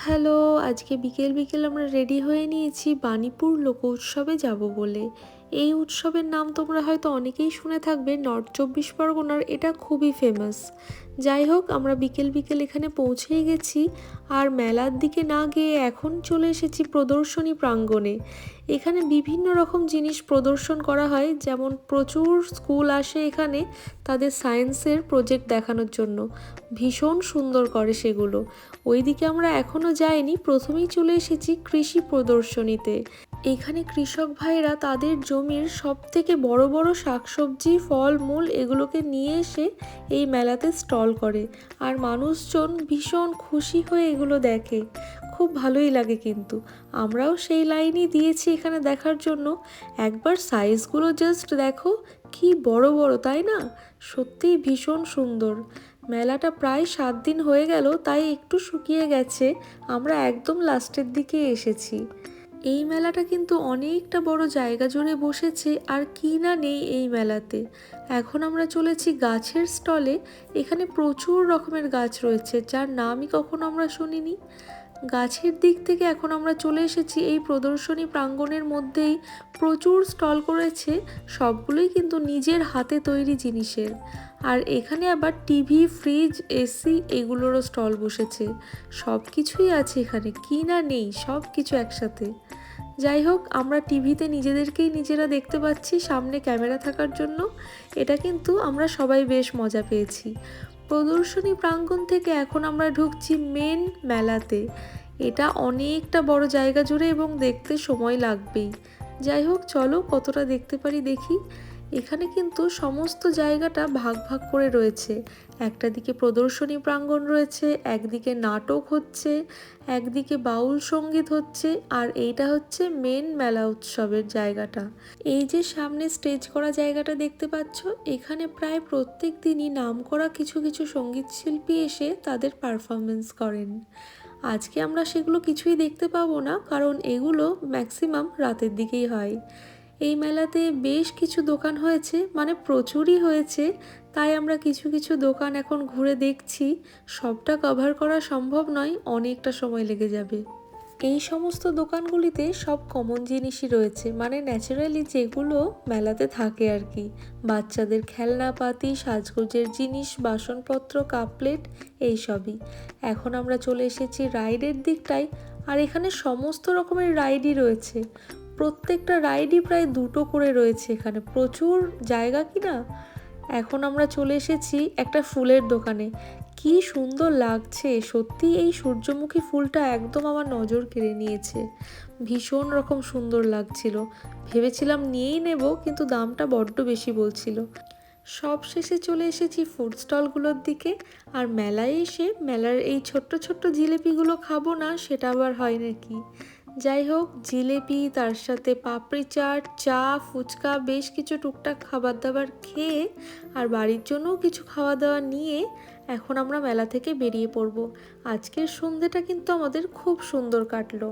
Hello, আজকে বিকেল বিকেল আমরা রেডি হয়ে নিয়েছি বাণীপুর লোক উৎসবে যাব বলে। এই উৎসবের নাম তোমরা হয়তো অনেকেই শুনে থাকবে, নর্থ চব্বিশ পরগনার এটা খুবই ফেমাস। যাই হোক, আমরা বিকেল বিকেল এখানে পৌঁছেই গেছি। আর মেলার দিকে না গিয়ে এখন চলে এসেছি প্রদর্শনী প্রাঙ্গণে। এখানে বিভিন্ন রকম জিনিস প্রদর্শন করা হয়, যেমন প্রচুর স্কুল আসে এখানে তাদের সায়েন্সের প্রজেক্ট দেখানোর জন্য। ভীষণ সুন্দর করে সেগুলো। ওইদিকে আমরা এখনও যাইনি, প্রথমেই চলে এসেছি কৃষি প্রদর্শনীতে। এখানে কৃষক ভাইরা তাদের জমির সব থেকে বড় বড় শাকসবজি, ফল মূল এগুলোকে নিয়ে এসে এই মেলাতে স্টল করে। আর মানুষজন ভীষণ খুশি হয়ে এগুলো দেখে। খুব ভালোই লাগে, কিন্তু আমরাও সেই লাইনই দিয়েছি এখানে দেখার জন্য। একবার সাইজগুলো জাস্ট দেখো, কি বড় বড়, তাই না? সত্যিই ভীষণ সুন্দর। মেলাটা প্রায় 7 দিন হয়ে গেল, তাই একটু শুকিয়ে গেছে। আমরা একদম লাস্টের দিকে এসেছি। এই মেলাটা কিন্তু অনেকটা বড় জায়গা জুড়ে বসেছে, আর কি না নেই এই মেলাতে। এখন আমরা চলেছি গাছের স্টলে। এখানে প্রচুর রকমের গাছ রয়েছে, যার নামই কখনো আমরা শুনিনি। গাছের দিক থেকে এখন আমরা চলে এসেছি এই প্রদর্শনী প্রাঙ্গণের মধ্যেই। প্রচুর স্টল করেছে, সবগুলোই কিন্তু নিজের হাতে তৈরি জিনিসের। আর এখানে আবার টিভি, ফ্রিজ, এসি এগুলোরও স্টল বসেছে। সব কিছুই আছে এখানে, কি না নেই, সব কিছু একসাথে। যাই হোক, আমরা টিভিতে নিজেদেরকেই নিজেরা দেখতে পাচ্ছি সামনে ক্যামেরা থাকার জন্য। এটা কিন্তু আমরা সবাই বেশ মজা পেয়েছি। প্রদর্শনী প্রাঙ্গণ থেকে এখন আমরা ঢুকছি মেন মেলাতে। এটা অনেকটা বড় জায়গা জুড়ে এবং দেখতে সময় লাগবেই। যাই হোক, চলো কতটা দেখতে পারি দেখি। এখানে কিন্তু সমস্ত জায়গাটা ভাগ ভাগ করে রয়েছে। একটা দিকে প্রদর্শনী প্রাঙ্গণ রয়েছে, একদিকে নাটক হচ্ছে, একদিকে বাউল সঙ্গীত হচ্ছে, আর এইটা হচ্ছে মেন মেলা উৎসবের জায়গাটা। এই যে সামনে স্টেজ করা জায়গাটা দেখতে পাচ্ছ, এখানে প্রায় প্রত্যেক দিনই নামকরা কিছু কিছু সঙ্গীত শিল্পী এসে তাদের পারফরমেন্স করেন। আজকে আমরা সেগুলো কিছুই দেখতে পাবো না, কারণ এগুলো ম্যাক্সিমাম রাতের দিকেই হয়। এই মেলাতে বেশ কিছু দোকান হয়েছে, মানে প্রচুরই হয়েছে। তাই আমরা কিছু কিছু দোকান এখন ঘুরে দেখছি। সবটা কভার করা সম্ভব নয়, অনেকটা সময় লেগে যাবে। এই সমস্ত দোকানগুলিতে সব কমন জিনিসই রয়েছে, মানে ন্যাচারালি যেগুলো মেলাতে থাকে আর কি। বাচ্চাদের খেলনাপাতি, সাজগোজের জিনিস, বাসনপত্র, কাপ প্লেট, এইসবই। এখন আমরা চলে এসেছি রাইডের দিকটায়। আর এখানে সমস্ত রকমের রাইডই রয়েছে। প্রত্যেকটা রাইডই প্রায় 2টো করে রয়েছে এখানে, প্রচুর জায়গা কিনা। এখন আমরা চলে এসেছি একটা ফুলের দোকানে। কি সুন্দর লাগছে সত্যি, এই সূর্যমুখী ফুলটা একদম আমার নজর কেড়ে নিয়েছে। ভীষণ রকম সুন্দর লাগছিল। ভেবেছিলাম নিয়েই নেব, কিন্তু দামটা বড্ড বেশি বলছিল। সব শেষে চলে এসেছি ফুড স্টলগুলোর দিকে। আর মেলায় এসে মেলার এই ছোট্ট ছোট্ট জিলেপিগুলো খাবো না, সেটা আবার হয় নাকি। যাই হোক, জিলেপি, তার সাথে পাপড়ি চাট, চা, ফুচকা, বেশ কিছু টুকটাক খাবার দাবার খেয়ে আর বাড়ির জন্যও কিছু খাওয়া দাওয়া নিয়ে এখন আমরা মেলা থেকে বেরিয়ে পড়ব। আজকের সন্ধ্যেটা কিন্তু আমাদের খুব সুন্দর কাটলো।